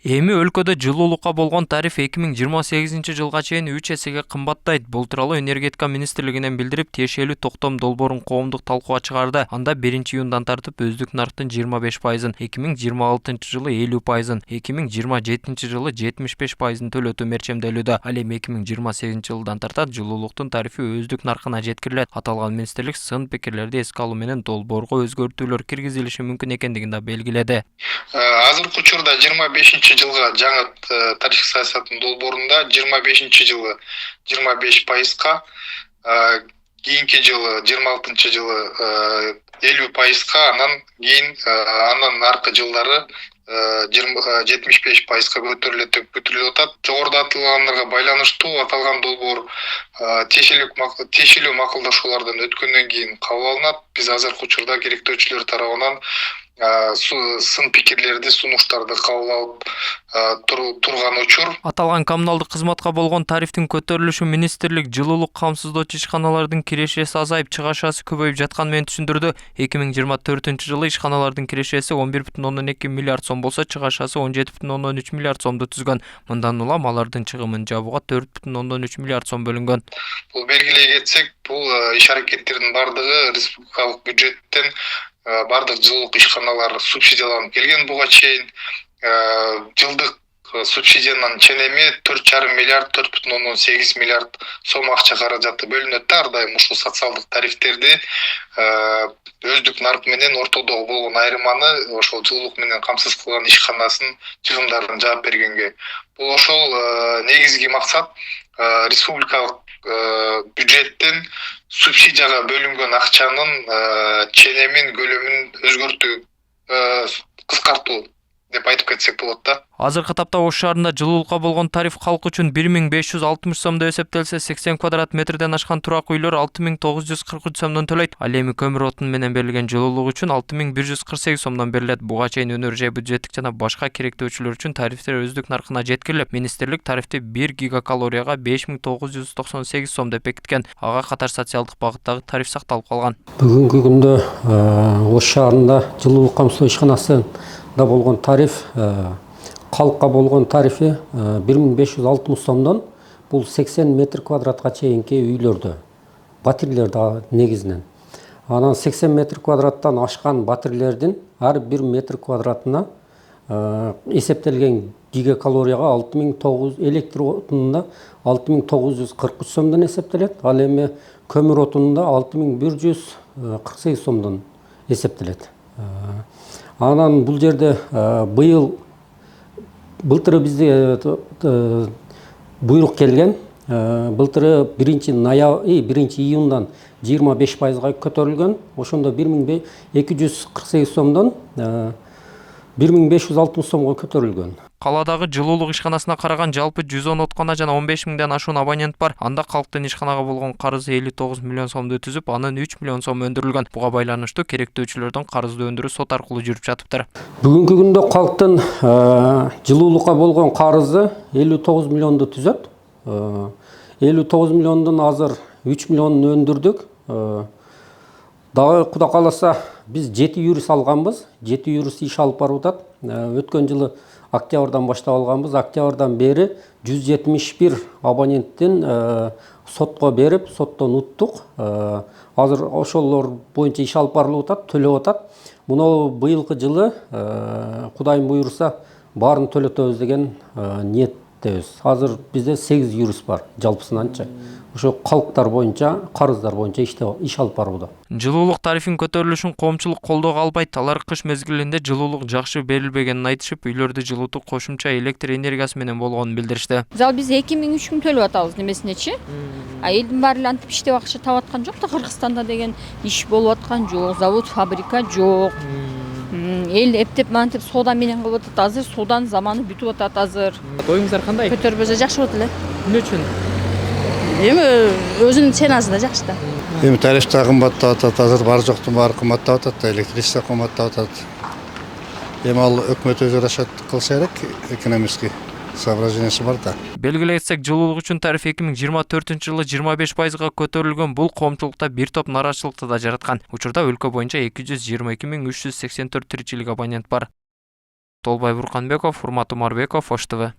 Эми өлкөдө жылуулукка болгон тариф 2028 жылга чейин 3 эсеге кымбаттайт. Бул тууралуу энергетика министрлигинен билдирип, тиешелүү токтом долбоорун коомдук талкууга чыгарды. Анда 1-июндан тартып өздүк нарктын 25%, 2026 жылы 50%, 2027 жылы 75% төлөтүү мерчемделүүдө. Ал эми 2028 жылдан тартат жылуулуктун тарифи өздүк наркына жеткирилет. Аталган министрлик сын пикирлерди эске алуу менен долбоорго өзгөртүүлөр киргизилиши мүмкүн экендигин да белгиледи. Азыркы учурда 25 жылга жаңы тариф саясатынын долбоорунда 25 жылы 25%га, кийинки жылы 26 жылы 50%га, анан кийин андан аркы жылдары 75%га көтөрүлүп атат. Жогоруда аталгандарга байланыштуу аталган долбоор тиешелүү макулдашуулардан өткөндөн кийин кабыл алынат. Биз азыркы учурда керектөөчүлөр тарабынан сын пикирлерди, сунуштарды кабыл алып турган учур. Аталган коммуналдык кызматка болгон тарифтин көтөрүлүшү министрлик жылуулук камсыздоочу ишканалардын кирешеси азайып, чыгашасы көбөйүп жатканы менен түшүндүрдү. 2024 жылы ишканалардын кирешеси 11,2 миллиард сом болсо, чыгашасы 17,3 миллиард сомду түзгөн. Мындан улам алардын чыгымын жабууга 4,3 миллиард сом бөлүнгөн. Бул белгилей кетсек, бул иш аракеттердин бардыгы республикалык бюджеттен бардык жылуулук ишканалар субсидияланып келген. Буга чейин жылдык субсидиянын ченеми 4,5 миллиард, 4,8 миллиард сом акча каражаты бөлүнөт. Ар дайым ушул социалдык тарифтерди өздүк нарк менен ортодогу болгон айырманы ошол жылуулук менен камсыз кылган ишканасынын чыгымдарын жаап бергенге. Бул ошол негизги максат республикалык бюджеттен субсидияга бөлүнгөн акчанын ченемин, көлөмүн өзгөртүү, кыскартуу деп айтып кетсек болот да. Азыркы тапта Ош шаарында жылуулукка болгон тариф калк үчүн 1560 сомдо эсептелсе, 80 квадрат метрден ашкан турак үйлөр 6943 сомдон төлөйт. Ал эми көмүр отун менен берилген жылуулук үчүн 6148 сомдон берилет. Буга чейин өнөр жай бюджеттик жана башка керектөөчүлөр үчүн тарифтер өздүк наркына жеткирилип, министрлик тарифти 1 гигакалорияга 5998 сом деп бекиткен. Ага катар социалдык багыттагы тариф сакталып калган. Бүгүнкү күндө Ош шаарында жылуулук камсыздоо ишканасы да болгон тариф, калкка болгон тарифи 1560 сомдон, бул 80 метр квадратка чейинки үйлөрдө, батирлерде негизинен. Анан 80 метр квадраттан ашкан батирлердин ар 1 метр квадратына эсептелген гигакалорияга 6900, электр отунунда 6943 сомдон эсептелет. Ал эми көмүр отунунда 6148 сомдон эсептелет. Анан бул жерде былтыры бизде буйрук келген. Былтыры 1-июндан 25%га көтөрүлгөн. Ошондо 1248 сомдон 1560 сомго көтөрүлгөн. Каладагы жылуулук ишканасына караган жалпы 110 откана жана 15 миңден ашуун абонент бар. Анда калктын ишканага болгон карызы 59 миллион сомду түзүп, анын 3 миллион сом өндүрүлгөн. Буга байланыштуу керектөөчүлөрдүн карызды өндүрүү сот аркылуу жүрүп жатыптыр. Бүгүнкү күндө калктын жылуулукка болгон карызы 59 миллионду түзөт. 59 миллиондун азыр 3 миллионун өндүрдүк. Дагы Куда кааласа биз 7 юрист алганбыз. 7 юрист иш алып барып атат. Өткөн жылы октябрдан баштап алганбыз. Октябрдан бери 171 абоненттин сотко берип, соттон уттук. Азыр ошолор боюнча иш алып барылып атат, төлөп атат. Муну быйылкы жылы Кудайым буйруса баарын төлөтөбүз деген ниеттебиз. Азыр бизде 8 юрист бар жалпысынанчы. Ошо калктар боюнча, карыздар боюнча иш алып барууда. Жылуулук тарифин көтөрүлүшүн коомчулук колдоого албайт. Алар кыш мезгилинде жылуулук жакшы берилбегенин айтышып, үйлөрдү жылытуу кошумча электр энергиясы менен болгонун билдиришти. Мисалы биз 2000-3000 төлөп атабыз немесинечи. Элдин баары антип иштеп акча таап аткан жок да, Кыргызстанда деген иш болуп аткан жок, завод, фабрика жок. Эл эптеп мантип соода менен кылып атат. Азыр сооданын заманы бүтүп атат азыр. Оюңуздар кандай? Көтөрбөсө жакшы болот эле. Эмне үчүн? Эми өзүнүн ценасы да жакшы да. Эми тариф да кымбаттап атат, азыр бар жоктун баары кымбаттап атат, электричество кымбаттап атат. Эми ал өкмөт өзү расчет кылса керек, экономический соображениясы бар да. Белгилесек, жылуулук үчүн тариф 2024 жылы 25%га көтөрүлгөн. Бул коомчулукта бир топ нараачылыкты да жараткан. Учурда өлкө боюнча 222 384 тиричилик абонент бар. Толбай Бурканбеков, Урмат Умарбеков, Ош ТВ.